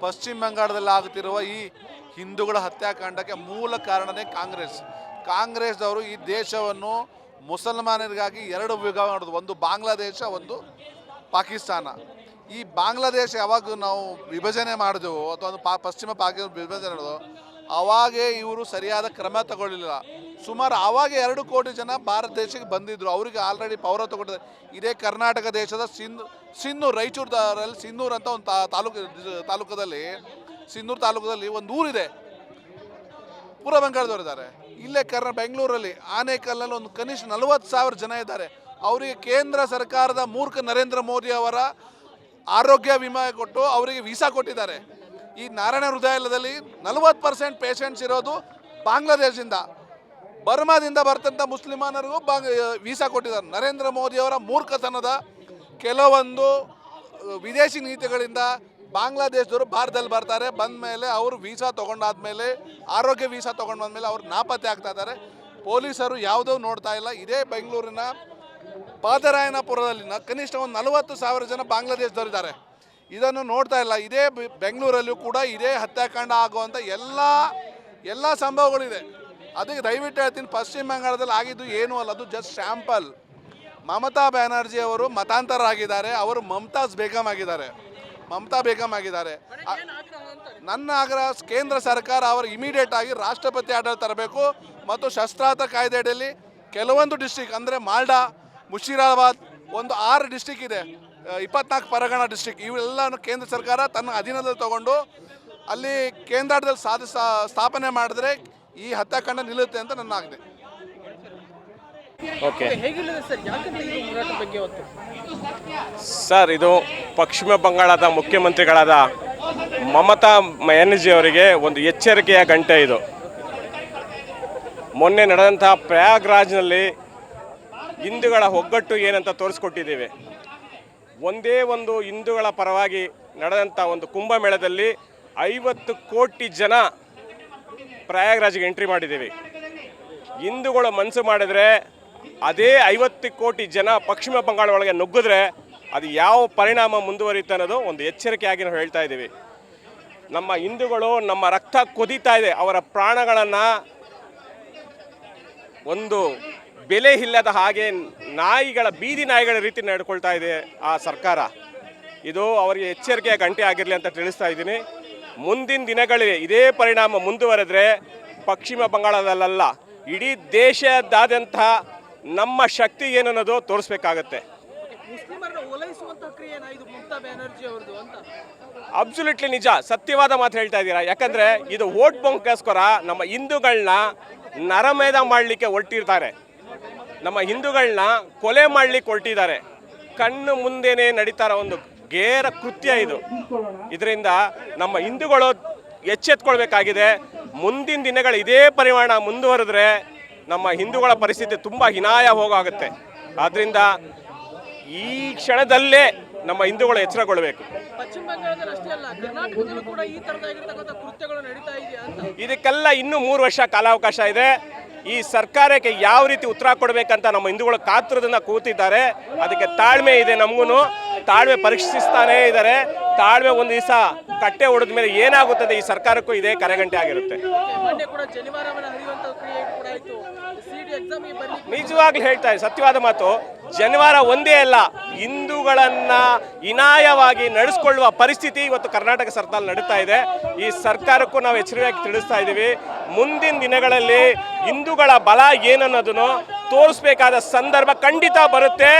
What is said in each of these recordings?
ಪಶ್ಚಿಮ ಬಂಗಾಳದಲ್ಲಿ ಆಗುತ್ತಿರುವ ಈ ಹಿಂದೂಗಳ ಹತ್ಯಾಕಾಂಡಕ್ಕೆ ಮೂಲ ಕಾರಣನೇ ಕಾಂಗ್ರೆಸ್ದವರು ಈ ದೇಶವನ್ನು ಮುಸಲ್ಮಾನರಿಗಾಗಿ ಎರಡು ವಿಭಾಗ ಮಾಡೋದು, ಒಂದು ಬಾಂಗ್ಲಾದೇಶ, ಒಂದು ಪಾಕಿಸ್ತಾನ. ಈ ಬಾಂಗ್ಲಾದೇಶ ಯಾವಾಗ ನಾವು ವಿಭಜನೆ ಮಾಡಿದೆವು ಅಥವಾ ಒಂದು ಪಶ್ಚಿಮ ಪಾಕಿಸ್ತಾನ ವಿಭಜನೆ ಮಾಡೋದು, ಅವಾಗೇ ಇವರು ಸರಿಯಾದ ಕ್ರಮ ತಗೊಳ್ಳಿಲ್ಲ. ಸುಮಾರು ಆವಾಗ 2 ಕೋಟಿ ಜನ ಭಾರತ ದೇಶಕ್ಕೆ ಬಂದಿದ್ದರು, ಅವರಿಗೆ ಆಲ್ರೆಡಿ ಪೌರತ್ವ ಕೊಟ್ಟಿದ್ದಾರೆ. ಇದೇ ಕರ್ನಾಟಕ ದೇಶದ ಸಿನ್ನೂರು, ರಾಯಚೂರಲ್ಲಿ ಸಿನ್ನೂರು ಅಂತ ಒಂದು ತಾಲೂಕದಲ್ಲಿ ಸಿನ್ನೂರು ತಾಲೂಕದಲ್ಲಿ ಒಂದು ಊರಿದೆ, ಪೂರ್ವ ಬಂಗಾಳದವರಿದ್ದಾರೆ. ಇಲ್ಲೇ ಬೆಂಗಳೂರಲ್ಲಿ ಆನೇಕಲ್ನಲ್ಲಿ ಒಂದು ಕನಿಷ್ಠ 40,000 ಜನ ಇದ್ದಾರೆ. ಅವರಿಗೆ ಕೇಂದ್ರ ಸರ್ಕಾರದ ಮೂರ್ಖ ನರೇಂದ್ರ ಮೋದಿ ಅವರ ಆರೋಗ್ಯ ವಿಮೆ ಕೊಟ್ಟು ಅವರಿಗೆ ವೀಸಾ ಕೊಟ್ಟಿದ್ದಾರೆ. ಈ ನಾರಾಯಣ ಹೃದಯದಲ್ಲಿ 40% ಪೇಷಂಟ್ಸ್ ಇರೋದು ಬಾಂಗ್ಲಾದೇಶದಿಂದ, ಬರ್ಮಾದಿಂದ ಬರ್ತಂಥ ಮುಸ್ಲಿಮಾನರಿಗೂ ವೀಸಾ ಕೊಟ್ಟಿದ್ದಾರೆ. ನರೇಂದ್ರ ಮೋದಿಯವರ ಮೂರ್ಖತನದ ಕೆಲವೊಂದು ವಿದೇಶಿ ನೀತಿಗಳಿಂದ ಬಾಂಗ್ಲಾದೇಶದವರು ಭಾರತದಲ್ಲಿ ಬರ್ತಾರೆ. ಬಂದ ಮೇಲೆ ಅವರು ವೀಸಾ ತೊಗೊಂಡಾದ್ಮೇಲೆ, ಆರೋಗ್ಯ ವೀಸಾ ತೊಗೊಂಡು ಬಂದಮೇಲೆ ಅವ್ರು ನಾಪತ್ತೆ ಆಗ್ತಾ ಇದ್ದಾರೆ. ಪೊಲೀಸರು ಯಾವುದೂ ನೋಡ್ತಾ ಇಲ್ಲ. ಇದೇ ಬೆಂಗಳೂರಿನ ಪಾದರಾಯನಪುರದಲ್ಲಿ ಕನಿಷ್ಠ ಒಂದು 40,000 ಜನ ಬಾಂಗ್ಲಾದೇಶದವರಿದ್ದಾರೆ. ಇದನ್ನು ನೋಡ್ತಾ ಇಲ್ಲ. ಇದೇ ಬೆಂಗಳೂರಲ್ಲೂ ಕೂಡ ಇದೇ ಹತ್ಯಾಕಾಂಡ ಆಗುವಂಥ ಎಲ್ಲ ಸಂಭವಗಳಿದೆ. ಅದಕ್ಕೆ ದಯವಿಟ್ಟು ಹೇಳ್ತೀನಿ, ಪಶ್ಚಿಮ ಬಂಗಾಳದಲ್ಲಿ ಆಗಿದ್ದು ಏನೂ ಅಲ್ಲ, ಅದು ಜಸ್ಟ್ ಸ್ಯಾಂಪಲ್. ಮಮತಾ ಬ್ಯಾನರ್ಜಿ ಅವರು ಮತಾಂತರ ಆಗಿದ್ದಾರೆ, ಅವರು ಮಮತಾ ಬೇಗಂ ಆಗಿದ್ದಾರೆ. ನನ್ನ ಆಗ್ರಹ, ಕೇಂದ್ರ ಸರ್ಕಾರ ಅವರು ಇಮಿಡಿಯೇಟ್ ಆಗಿ ರಾಷ್ಟ್ರಪತಿ ಆಡಳಿತ ತರಬೇಕು ಮತ್ತು ಶಸ್ತ್ರಾಸ್ತ್ರ ಕಾಯ್ದೆ ಅಡಿಯಲ್ಲಿ ಕೆಲವೊಂದು ಡಿಸ್ಟ್ರಿಕ್ಟ್ ಅಂದರೆ ಮಾಲ್ಡಾ, ಮುಷಿರಾಬಾದ್, ಒಂದು 6 ಡಿಸ್ಟ್ರಿಕ್ಟ್ ಇದೆ, 24 ಪರಗಣ ಡಿಸ್ಟ್ರಿಕ್ಟ್, ಇವೆಲ್ಲನೂ ಕೇಂದ್ರ ಸರ್ಕಾರ ತನ್ನ ಅಧೀನದಲ್ಲಿ ತಗೊಂಡು ಅಲ್ಲಿ ಕೇಂದ್ರಾಡಳಿತ ಸ್ಥಾಪನೆ ಮಾಡಿದ್ರೆ ಈ ಹತ್ಯಾಕಾಂಡ ನಿಲ್ಲುತ್ತೆ ಅಂತ ನನ್ನ ಆಗಿದೆ. ಓಕೆ ಸರ್, ಇದು ಪಶ್ಚಿಮ ಬಂಗಾಳದ ಮುಖ್ಯಮಂತ್ರಿಗಳಾದ ಮಮತಾ ಬ್ಯಾನರ್ಜಿ ಅವರಿಗೆ ಒಂದು ಎಚ್ಚರಿಕೆಯ ಗಂಟೆ. ಇದು ಮೊನ್ನೆ ನಡೆದಂಥ ಪ್ರಯಾಗ್ರಾಜ್ನಲ್ಲಿ ಹಿಂದೂಗಳ ಒಗ್ಗಟ್ಟು ಏನಂತ ತೋರಿಸ್ಕೊಟ್ಟಿದ್ದೇವೆ. ಒಂದೇ ಒಂದು ಹಿಂದೂಗಳ ಪರವಾಗಿ ನಡೆದಂಥ ಒಂದು ಕುಂಭಮೇಳದಲ್ಲಿ 50 ಕೋಟಿ ಜನ ಪ್ರಯಾಗ್ರಾಜ್ಗೆ ಎಂಟ್ರಿ ಮಾಡಿದ್ದೀವಿ. ಹಿಂದೂಗಳು ಮನಸ್ಸು ಮಾಡಿದರೆ ಅದೇ 50 ಕೋಟಿ ಜನ ಪಶ್ಚಿಮ ಬಂಗಾಳ ಒಳಗೆ ನುಗ್ಗಿದ್ರೆ ಅದು ಯಾವ ಪರಿಣಾಮ ಮುಂದುವರಿಯುತ್ತೆ ಅನ್ನೋದು ಒಂದು ಎಚ್ಚರಿಕೆಯಾಗಿ ನಾವು ಹೇಳ್ತಾ ಇದ್ದೀವಿ. ನಮ್ಮ ಹಿಂದೂಗಳು, ನಮ್ಮ ರಕ್ತ ಕುದೀತಾ ಇದೆ, ಅವರ ಪ್ರಾಣಗಳನ್ನು ಒಂದು ಬೆಲೆ ಇಲ್ಲದ ಹಾಗೆ ಬೀದಿ ನಾಯಿಗಳ ರೀತಿ ನಡ್ಕೊಳ್ತಾ ಇದೆ ಆ ಸರ್ಕಾರ. ಇದು ಅವರಿಗೆ ಎಚ್ಚರಿಕೆಯ ಗಂಟೆ ಆಗಿರಲಿ ಅಂತ ತಿಳಿಸ್ತಾ ಇದ್ದೀನಿ. ಮುಂದಿನ ದಿನಗಳಲ್ಲಿ ಇದೇ ಪರಿಣಾಮ ಮುಂದುವರೆದ್ರೆ ಪಶ್ಚಿಮ ಬಂಗಾಳದಲ್ಲ, ಇಡೀ ದೇಶದಾದ್ಯಂತ ನಮ್ಮ ಶಕ್ತಿ ಏನನ್ನೋದು ತೋರಿಸ್ಬೇಕಾಗತ್ತೆ. ಅಬ್ಸಲ್ಯೂಟ್ಲಿ ನಿಜ, ಸತ್ಯವಾದ ಮಾತು ಹೇಳ್ತಾ ಇದ್ದೀರಾ. ಯಾಕಂದರೆ ಇದು ವೋಟ್ ಬ್ಯಾಂಕ್ಗೋಸ್ಕರ ನಮ್ಮ ಹಿಂದೂಗಳನ್ನ ನರಮೇಧ ಮಾಡಲಿಕ್ಕೆ ಹೊರಟಿರ್ತಾರೆ, ನಮ್ಮ ಹಿಂದೂಗಳನ್ನ ಕೊಲೆ ಮಾಡಲಿಕ್ಕೆ ಹೊರಟಿದ್ದಾರೆ. ಕಣ್ಣು ಮುಂದೆನೇ ನಡೀತಾರ ಒಂದು ಘೇರ ಕೃತ್ಯ ಇದು. ಇದರಿಂದ ನಮ್ಮ ಹಿಂದೂಗಳು ಎಚ್ಚೆತ್ಕೊಳ್ಬೇಕಾಗಿದೆ. ಮುಂದಿನ ದಿನಗಳು ಇದೇ ಪರಿಮಾಣ ಮುಂದುವರೆದ್ರೆ ನಮ್ಮ ಹಿಂದೂಗಳ ಪರಿಸ್ಥಿತಿ ತುಂಬ ಹೀನಾಯ ಹೋಗಾಗುತ್ತೆ. ಆದ್ದರಿಂದ ಈ ಕ್ಷಣದಲ್ಲೇ ನಮ್ಮ ಹಿಂದೂಗಳು ಎಚ್ಚರಗೊಳ್ಳಬೇಕು. ಇದಕ್ಕೆಲ್ಲ ಇನ್ನೂ 3 ವರ್ಷ ಕಾಲಾವಕಾಶ ಇದೆ. ಈ ಸರ್ಕಾರಕ್ಕೆ ಯಾವ ರೀತಿ ಉತ್ತರ ಕೊಡಬೇಕಂತ ನಮ್ಮ ಹಿಂದೂಗಳು ಕಾತುರದಿಂದ ಕೂತಿದ್ದಾರೆ. ಅದಕ್ಕೆ ತಾಳ್ಮೆ ಇದೆ, ನಮಗೂ ತಾಳ್ಮೆ ಪರೀಕ್ಷಿಸ್ತಾನೇ ಇದ್ದಾರೆ. ತಾಳ್ಮೆ ಒಂದು ದಿವಸ ಕಟ್ಟೆ ಹೊಡೆದ ಮೇಲೆ ಏನಾಗುತ್ತದೆ ಈ ಸರ್ಕಾರಕ್ಕೂ ಇದೇ ಕರೆಗಂಟೆ ಆಗಿರುತ್ತೆ. ನಿಜವಾಗ್ಲೂ ಹೇಳ್ತಾ ಇದ್ದೀನಿ, ಸತ್ಯವಾದ ಮಾತು. ಜನಿವಾರ ಒಂದೇ ಅಲ್ಲ, ಹಿಂದೂಗಳನ್ನು ಹೀನಾಯವಾಗಿ ನಡೆಸ್ಕೊಳ್ಳುವ ಪರಿಸ್ಥಿತಿ ಇವತ್ತು ಕರ್ನಾಟಕ ಸರ್ಕಾರ ನಡೀತಾ ಇದೆ. ಈ ಸರ್ಕಾರಕ್ಕೂ ನಾವು ಎಚ್ಚರಿಕೆಯಾಗಿ ತಿಳಿಸ್ತಾ ಇದ್ದೀವಿ. ಮುಂದಿನ ದಿನಗಳಲ್ಲಿ ಹಿಂದೂಗಳ ಬಲ ಏನನ್ನೋದನ್ನು ತೋರಿಸ್ಬೇಕಾದ ಸಂದರ್ಭ ಖಂಡಿತ ಬರುತ್ತೆ.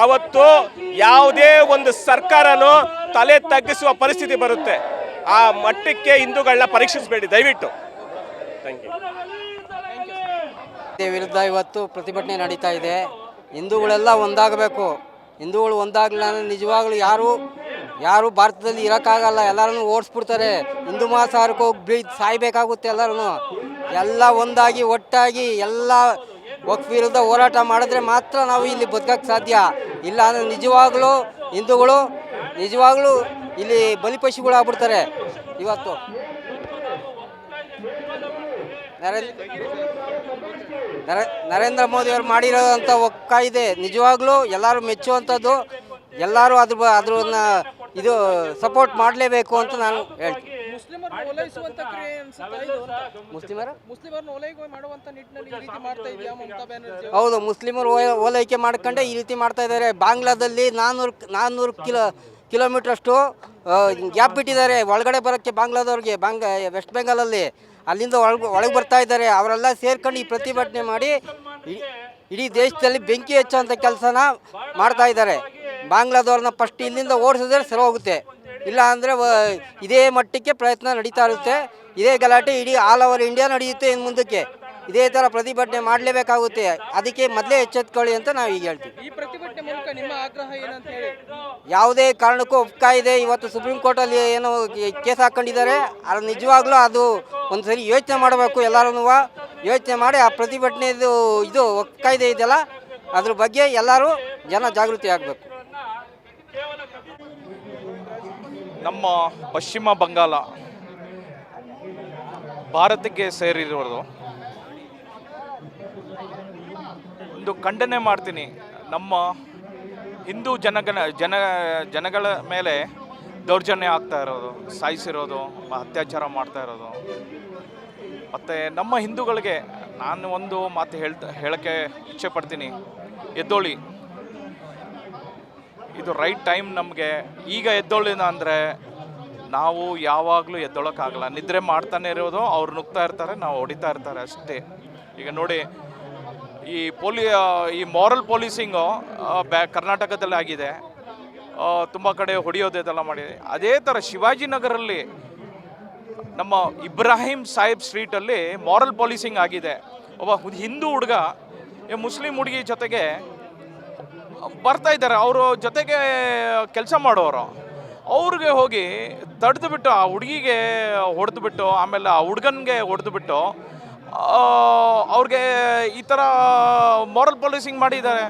ಅವತ್ತು ಯಾವುದೇ ಒಂದು ಸರ್ಕಾರನೂ ತಲೆ ತಗ್ಗಿಸುವ ಪರಿಸ್ಥಿತಿ ಬರುತ್ತೆ. ಆ ಮಟ್ಟಕ್ಕೆ ಹಿಂದೂಗಳನ್ನ ಪರೀಕ್ಷಿಸಬೇಡಿ ದಯವಿಟ್ಟು. Thank you. ವಿರುದ್ಧ ಇವತ್ತು ಪ್ರತಿಭಟನೆ ನಡೀತಾ ಇದೆ. ಹಿಂದೂಗಳೆಲ್ಲ ಒಂದಾಗಬೇಕು. ಹಿಂದೂಗಳು ಒಂದಾಗಲಿಲ್ಲ ಅಂದರೆ ನಿಜವಾಗ್ಲೂ ಯಾರು ಭಾರತದಲ್ಲಿ ಇರೋಕ್ಕಾಗಲ್ಲ, ಎಲ್ಲರನ್ನೂ ಓಡಿಸ್ಬಿಡ್ತಾರೆ. ಹಿಂದೂ ಮಹಾಸಾಗರಕ್ಕೆ ಹೋಗಿ ಸಾಯ್ಬೇಕಾಗುತ್ತೆ. ಎಲ್ಲ ಒಂದಾಗಿ ಒಟ್ಟಾಗಿ ಎಲ್ಲ ವಕ್ಫ್ ವಿರುದ್ಧ ಹೋರಾಟ ಮಾಡಿದ್ರೆ ಮಾತ್ರ ನಾವು ಇಲ್ಲಿ ಬದುಕಕ್ಕೆ ಸಾಧ್ಯ. ಇಲ್ಲ ಅಂದರೆ ಹಿಂದೂಗಳು ನಿಜವಾಗ್ಲೂ ಇಲ್ಲಿ ಬಲಿಪಶುಗಳಾಗ್ಬಿಡ್ತಾರೆ. ಇವತ್ತು ನರೇಂದ್ರ ಮೋದಿ ಅವರು ಮಾಡಿರೋಂಥ ಕಾಯ್ದೆ ನಿಜವಾಗ್ಲೂ ಎಲ್ಲರೂ ಮೆಚ್ಚುವಂಥದ್ದು. ಎಲ್ಲರೂ ಅದನ್ನ ಇದು ಸಪೋರ್ಟ್ ಮಾಡಲೇಬೇಕು ಅಂತ ನಾನು ಹೇಳ್ತೀನಿ. ಮುಸ್ಲಿಮರನ್ನು ಓಲೈಸುವಂತ ಕ್ರಿಯೆ ಅನ್ಸುತ್ತಾ ಇದು ಅಂತ? ಮುಸ್ಲಿಮರನ್ನು ಓಲೈಕೆ ಮಾಡುವಂತ ನಿಟ್ಟಿನಲ್ಲಿ ಈ ರೀತಿ ಮಾಡ್ತಾ ಇದೆಯಾ ಮಮತಾ ಬ್ಯಾನರ್ಜಿ? ಹೌದು, ಮುಸ್ಲಿಮರು ಓಲೈಕೆ ಮಾಡ್ಕೊಂಡೆ ಈ ರೀತಿ ಮಾಡ್ತಾ ಇದ್ದಾರೆ. ಬಾಂಗ್ಲಾದಲ್ಲಿ 400 ಕಿಲೋಮೀಟರ್ ಅಷ್ಟು ಗ್ಯಾಪ್ ಬಿಟ್ಟಿದ್ದಾರೆ ಒಳಗಡೆ ಬರೋಕ್ಕೆ ಬಾಂಗ್ಲಾದವ್ರಿಗೆ. ವೆಸ್ಟ್ ಬೆಂಗಾಲಲ್ಲಿ ಅಲ್ಲಿಂದ ಒಳಗೆ ಬರ್ತಾ ಇದ್ದಾರೆ. ಅವರೆಲ್ಲ ಸೇರ್ಕೊಂಡು ಈ ಪ್ರತಿಭಟನೆ ಮಾಡಿ ಇಡೀ ದೇಶದಲ್ಲಿ ಬೆಂಕಿ ಹಚ್ಚುವಂಥ ಕೆಲಸನ ಮಾಡ್ತಾ ಇದ್ದಾರೆ. ಬಾಂಗ್ಲಾದವ್ರನ್ನ ಫಸ್ಟ್ ಇಲ್ಲಿಂದ ಓಡಿಸಿದ್ರೆ ಸರಿ ಹೋಗುತ್ತೆ, ಇಲ್ಲ ಅಂದರೆ ಇದೇ ಮಟ್ಟಕ್ಕೆ ಪ್ರಯತ್ನ ನಡೀತಾ ಇರುತ್ತೆ. ಇದೇ ಗಲಾಟೆ ಇಡೀ ಆಲ್ ಓವರ್ ಇಂಡಿಯಾ ನಡೆಯುತ್ತೆ. ಇನ್ನು ಮುಂದಕ್ಕೆ ಇದೇ ಥರ ಪ್ರತಿಭಟನೆ ಮಾಡಲೇಬೇಕಾಗುತ್ತೆ. ಅದಕ್ಕೆ ಮೊದಲೇ ಎಚ್ಚೆತ್ಕೊಳ್ಳಿ ಅಂತ ನಾವು ಈಗ ಹೇಳ್ತೀವಿ. ಈ ಪ್ರತಿಭಟನೆ ಮೂಲಕ ನಿಮ್ಮ ಆಗ್ರಹ ಏನಂತ ಹೇಳಿ? ಯಾವುದೇ ಕಾರಣಕ್ಕೂ ಒಪ್ಪಿಗೆ ಇದೆ. ಇವತ್ತು ಸುಪ್ರೀಂ ಕೋರ್ಟಲ್ಲಿ ಏನೋ ಕೇಸ್ ಹಾಕ್ಕೊಂಡಿದ್ದಾರೆ. ಅದು ನಿಜವಾಗ್ಲೂ ಅದು ಒಂದು ಸರಿ ಯೋಚನೆ ಮಾಡಬೇಕು. ಎಲ್ಲರೂ ಯೋಚನೆ ಮಾಡಿ ಆ ಪ್ರತಿಭಟನೆದು ಇದು ಒಪ್ಪಿಗೆ ಇದೆಯಲ್ಲ ಅದ್ರ ಬಗ್ಗೆ ಎಲ್ಲರೂ ಜನ ಜಾಗೃತಿ ಆಗಬೇಕು. ನಮ್ಮ ಪಶ್ಚಿಮ ಬಂಗಾಳ ಭಾರತಕ್ಕೆ ಸೇರಿರೋದು ಒಂದು ಖಂಡನೆ ಮಾಡ್ತೀನಿ. ನಮ್ಮ ಹಿಂದೂ ಜನಗಳ ಮೇಲೆ ದೌರ್ಜನ್ಯ ಆಗ್ತಾ ಇರೋದು, ಸಾಯಿಸಿರೋದು, ಅತ್ಯಾಚಾರ ಮಾಡ್ತಾ ಇರೋದು. ಮತ್ತು ನಮ್ಮ ಹಿಂದೂಗಳಿಗೆ ನಾನು ಒಂದು ಮಾತು ಹೇಳೋಕ್ಕೆ ಇಚ್ಛೆ ಪಡ್ತೀನಿ, ಎದ್ದೋಳಿ. ಇದು ರೈಟ್ ಟೈಮ್ ನಮಗೆ. ಈಗ ಎದ್ದೋಳಿನ ಅಂದರೆ ನಾವು ಯಾವಾಗಲೂ ಎದ್ದೊಳಕ್ಕಾಗಲ್ಲ. ನಿದ್ರೆ ಮಾಡ್ತಾನೆ ಇರೋದು, ಅವ್ರು ನುಗ್ತಾ ಇರ್ತಾರೆ, ನಾವು ಹೊಡಿತಾ ಇರ್ತಾರೆ ಅಷ್ಟೇ. ಈಗ ನೋಡಿ, ಈ ಮಾರಲ್ ಪೊಲೀಸಿಂಗು ಕರ್ನಾಟಕದಲ್ಲಿ ಆಗಿದೆ. ತುಂಬ ಕಡೆ ಹೊಡೆಯೋದೆಲ್ಲ ಮಾಡಿದೆ. ಅದೇ ಥರ ಶಿವಾಜಿನಗರಲ್ಲಿ ನಮ್ಮ ಇಬ್ರಾಹಿಂ ಸಾಹಿಬ್ ಸ್ಟ್ರೀಟಲ್ಲಿ ಮಾರಲ್ ಪೊಲೀಸಿಂಗ್ ಆಗಿದೆ. ಒಬ್ಬ ಹಿಂದೂ ಹುಡುಗ ಮುಸ್ಲಿಂ ಹುಡುಗಿ ಜೊತೆಗೆ ಬರ್ತಾ ಇದ್ದಾರೆ, ಅವರು ಜೊತೆಗೆ ಕೆಲಸ ಮಾಡೋರು. ಅವ್ರಿಗೆ ಹೋಗಿ ತಡೆದುಬಿಟ್ಟು ಆ ಹುಡುಗಿಗೆ ಹೊಡೆದುಬಿಟ್ಟು, ಆಮೇಲೆ ಆ ಹುಡುಗನಿಗೆ ಹೊಡೆದುಬಿಟ್ಟು ಅವ್ರಿಗೆ ಈ ಥರ ಮಾರಲ್ ಪೊಲೀಸಿಂಗ್ ಮಾಡಿದ್ದಾರೆ.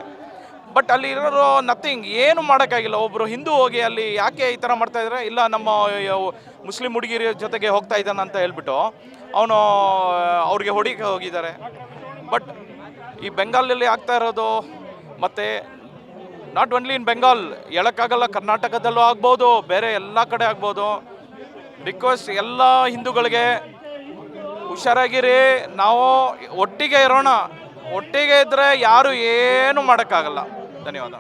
ಬಟ್ ಅಲ್ಲಿ ಇರೋರು ನಥಿಂಗ್, ಏನು ಮಾಡೋಕ್ಕಾಗಿಲ್ಲ. ಒಬ್ಬರು ಹಿಂದೂ ಹೋಗಿ ಅಲ್ಲಿ ಯಾಕೆ ಈ ಥರ ಮಾಡ್ತಾಯಿದ್ದಾರೆ, ಇಲ್ಲ ನಮ್ಮ ಮುಸ್ಲಿಂ ಹುಡುಗಿರ ಜೊತೆಗೆ ಹೋಗ್ತಾ ಇದ್ದಾನೆ ಅಂತ ಹೇಳ್ಬಿಟ್ಟು ಅವನು ಅವ್ರಿಗೆ ಹೊಡಿಕೆ ಹೋಗಿದ್ದಾರೆ. ಬಟ್ ಈ ಬೆಂಗಾಲಲ್ಲಿ ಆಗ್ತಾ ಇರೋದು, ಮತ್ತು ನಾಟ್ ಓನ್ಲಿ ಇನ್ ಬೆಂಗಾಲ್, ಹೇಳೋಕ್ಕಾಗಲ್ಲ, ಕರ್ನಾಟಕದಲ್ಲೂ ಆಗ್ಬೋದು, ಬೇರೆ ಎಲ್ಲ ಕಡೆ ಆಗ್ಬೋದು. ರಿಕ್ವೆಸ್ಟ್ ಎಲ್ಲ ಹಿಂದೂಗಳಿಗೆ, ಹುಷಾರಾಗಿರಿ. ನಾವು ಒಟ್ಟಿಗೆ ಇರೋಣ. ಒಟ್ಟಿಗೆ ಇದ್ದರೆ ಯಾರು ಏನು ಮಾಡೋಕ್ಕಾಗಲ್ಲ. ಧನ್ಯವಾದ.